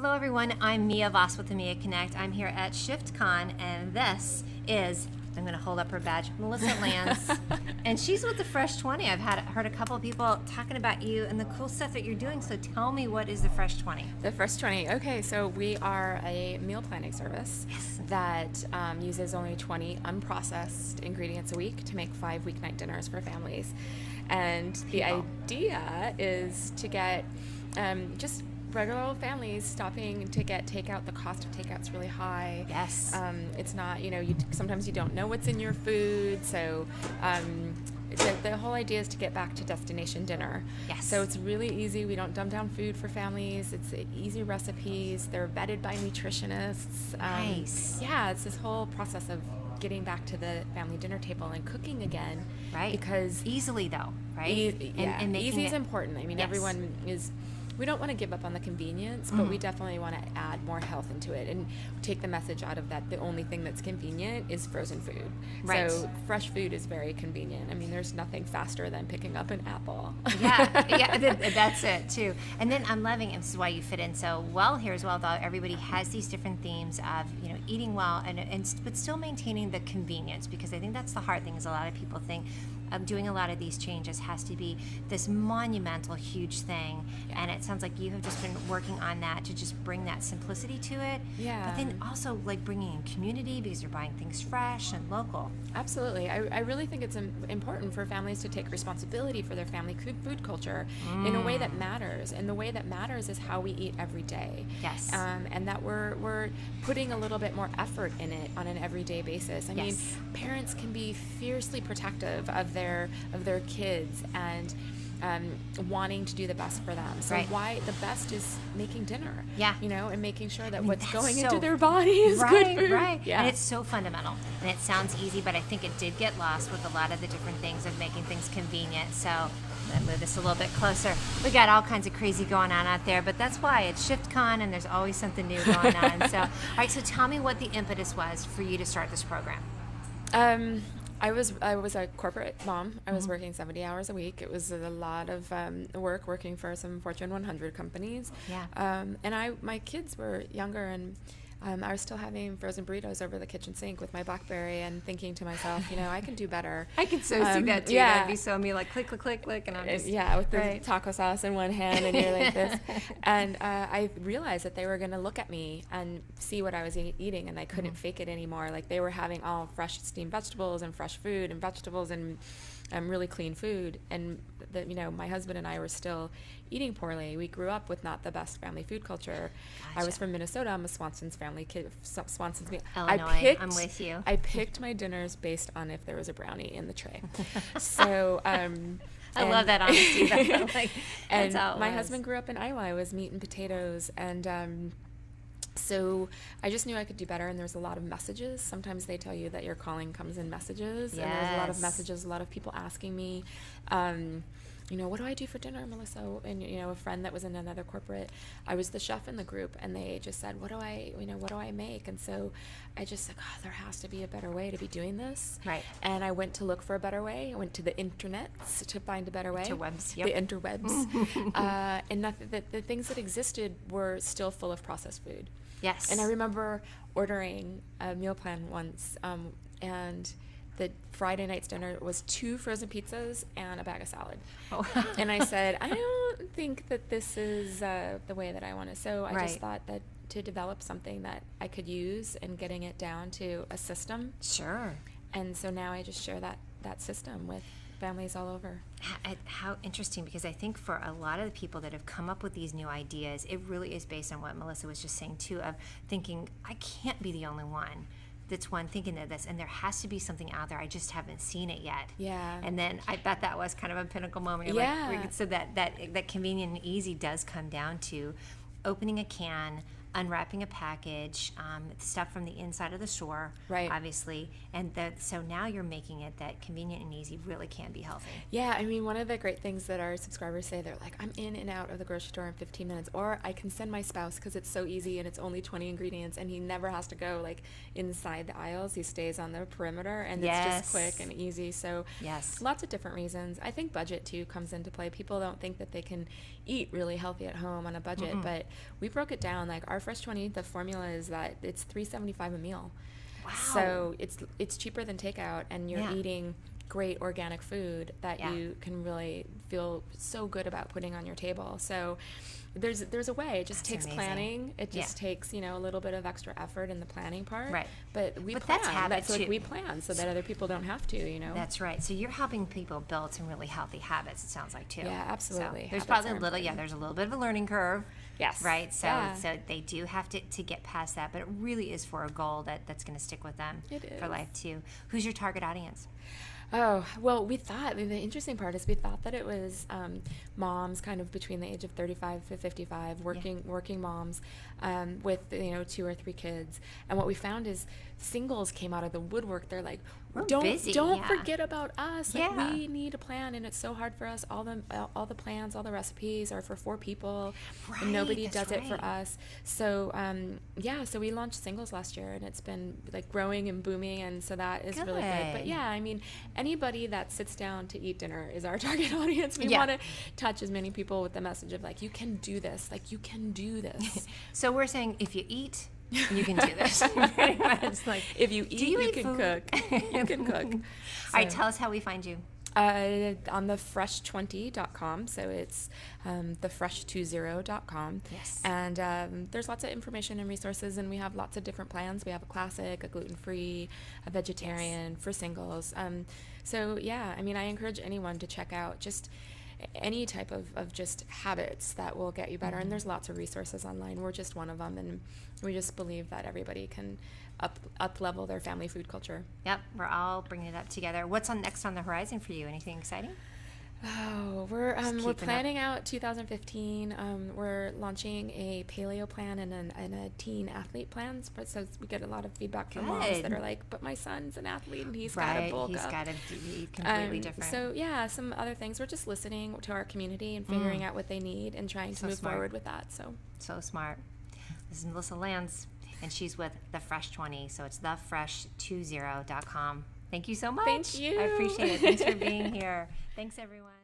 Hello everyone, I'm Mia Voss with the Mia Connect. I'm here at ShiftCon, and this is, I'm going to hold up her badge, Melissa Lance, and she's with the Fresh 20. I've heard a couple of people talking about you and the cool stuff that you're doing, so tell me, what is the Fresh 20? The Fresh 20. Okay, so we are a meal planning service that uses only 20 unprocessed ingredients a week to make 5 weeknight dinners for families. And the idea is to get just regular old families stopping to get takeout. The cost of takeout's really high. Yes. It's not, sometimes you don't know what's in your food, so the whole idea is to get back to destination dinner. Yes. So it's really easy. We don't dumb down food for families. It's easy recipes. They're vetted by nutritionists. Nice. Yeah, it's this whole process of getting back to the family dinner table and cooking again. Right. Because easily though, right? And easy is important. I mean, everyone is. We don't want to give up on the convenience, but we definitely want to add more health into it and take the message out of that. The only thing that's convenient is frozen food. Right. So fresh food is very convenient. I mean, there's nothing faster than picking up an apple. yeah, that's it too. And then I'm loving, and this is why you fit in so well here as well, though everybody has these different themes of, eating well but still maintaining the convenience, because I think that's the hard thing, is a lot of people think doing a lot of these changes has to be this monumental, huge thing. And it sounds like you have just been working on that to just bring that simplicity to it. Yeah. But then also like bringing in community, because you're buying things fresh and local. Absolutely. I really think it's important for families to take responsibility for their family food culture in a way that matters. And the way that matters is how we eat every day. Yes. And that we're putting a little bit more effort in it on an everyday basis. I mean, parents can be fiercely protective of their kids and wanting to do the best for them. So why the best is making dinner. Yeah. And making sure that what's going into their body is good food. Right. Yeah. And it's so fundamental. And it sounds easy, but I think it did get lost with a lot of the different things of making things convenient. So I'm going to move this a little bit closer. We got all kinds of crazy going on out there, but that's why it's ShiftCon and there's always something new going on. So, all right, so tell me what the impetus was for you to start this program. I was a corporate mom. I was working 70 hours a week. It was a lot of work working for some Fortune 100 companies. Yeah. And my kids were younger, and I was still having frozen burritos over the kitchen sink with my BlackBerry and thinking to myself, I can do better. I can so see that too. Yeah. That'd be so me, like click, click, click, click, and I'm just with the taco sauce in one hand and you're like this. And I realized that they were going to look at me and see what I was eating, and I couldn't fake it anymore. Like, they were having all fresh steamed vegetables and fresh fruit and vegetables and really clean food, and my husband and I were still eating poorly. We grew up with not the best family food culture. Gotcha. I was from Minnesota. I'm a Swanson's family kid. Swanson's meal. Illinois, I'm with you. I picked my dinners based on if there was a brownie in the tray. So I love that honesty. And my husband grew up in Iowa. I was meat and potatoes, and so I just knew I could do better, and there's a lot of messages. Sometimes they tell you that your calling comes in messages, and there's a lot of messages, a lot of people asking me, what do I do for dinner, Melissa? And, a friend that was in another corporate, I was the chef in the group, and they just said, what do I make? And so I just said, there has to be a better way to be doing this. Right. And I went to look for a better way. I went to the internets to find a better way. Interwebs, The interwebs. And the things that existed were still full of processed food. Yes. And I remember ordering a meal plan once, and the Friday night's dinner was 2 frozen pizzas and a bag of salad. Oh. And I said, I don't think that this is the way that I want to. So I just thought that to develop something that I could use and getting it down to a system. Sure. And so now I just share that system with families all over. How interesting, because I think for a lot of the people that have come up with these new ideas, it really is based on what Melissa was just saying too, of thinking, I can't be the only one that's thinking of this, and there has to be something out there. I just haven't seen it yet. Yeah. And then I bet that was kind of a pinnacle moment. So that convenient and easy does come down to opening a can unwrapping a package, stuff from the inside of the store, right? Obviously, and so now you're making it that convenient and easy really can be healthy. Yeah, I mean, one of the great things that our subscribers say, they're like, I'm in and out of the grocery store in 15 minutes, or I can send my spouse because it's so easy and it's only 20 ingredients, and he never has to go like inside the aisles. He stays on the perimeter, and it's just quick and easy. So lots of different reasons. I think budget too comes into play. People don't think that they can eat really healthy at home on a budget, but we broke it down. Like our Fresh 20, the formula is that it's $3.75 a meal. Wow. So it's cheaper than takeout, and you're eating great organic food that you can really feel so good about putting on your table. So there's a way. It just takes planning. It just takes, a little bit of extra effort in the planning part. Right. But that's habit too. We plan so that other people don't have to, That's right. So you're helping people build some really healthy habits, it sounds like, too. Yeah, absolutely. So there's probably there's a little bit of a learning curve. Yes. Right. So they do have to get past that, but it really is for a goal that's going to stick with them for life too. Who's your target audience? Oh, well, the interesting part is we thought that it was moms kind of between the age of 35 to 55, working moms with, 2 or 3 kids. And what we found is singles came out of the woodwork. They're like, don't forget about us. Like, we need a plan, and it's so hard for us. All the plans, all the recipes are for 4 people, and nobody does it for us. So, so we launched singles last year, and it's been like growing and booming, and so that is really good. But I mean, anybody that sits down to eat dinner is our target audience. We want to touch as many people with the message of like, you can do this. Like, you can do this. So we're saying if you eat, you can do this. Pretty much. Like, if you eat, you can cook. You can cook. All right, tell us how we find you. On the fresh20.com, so it's thefresh20.com. Yes. And there's lots of information and resources, and we have lots of different plans. We have a classic, a gluten-free, a vegetarian for singles. I mean, I encourage anyone to check out just any type of just habits that will get you better. And there's lots of resources online. We're just one of them, and we just believe that everybody can up level their family food culture. Yep, we're all bringing it up together. What's next on the horizon for you? Anything exciting? Oh, we're planning out 2015. We're launching a paleo plan and a teen athlete plan. So we get a lot of feedback from moms that are like, but my son's an athlete and he's got to bulk up. He's got to be completely different. So some other things. We're just listening to our community and figuring out what they need and trying to move forward with that. So smart. This is Melissa Lands, and she's with The Fresh 20. So it's thefresh20.com. Thank you so much. Thank you. I appreciate it. Thanks for being here. Thanks, everyone.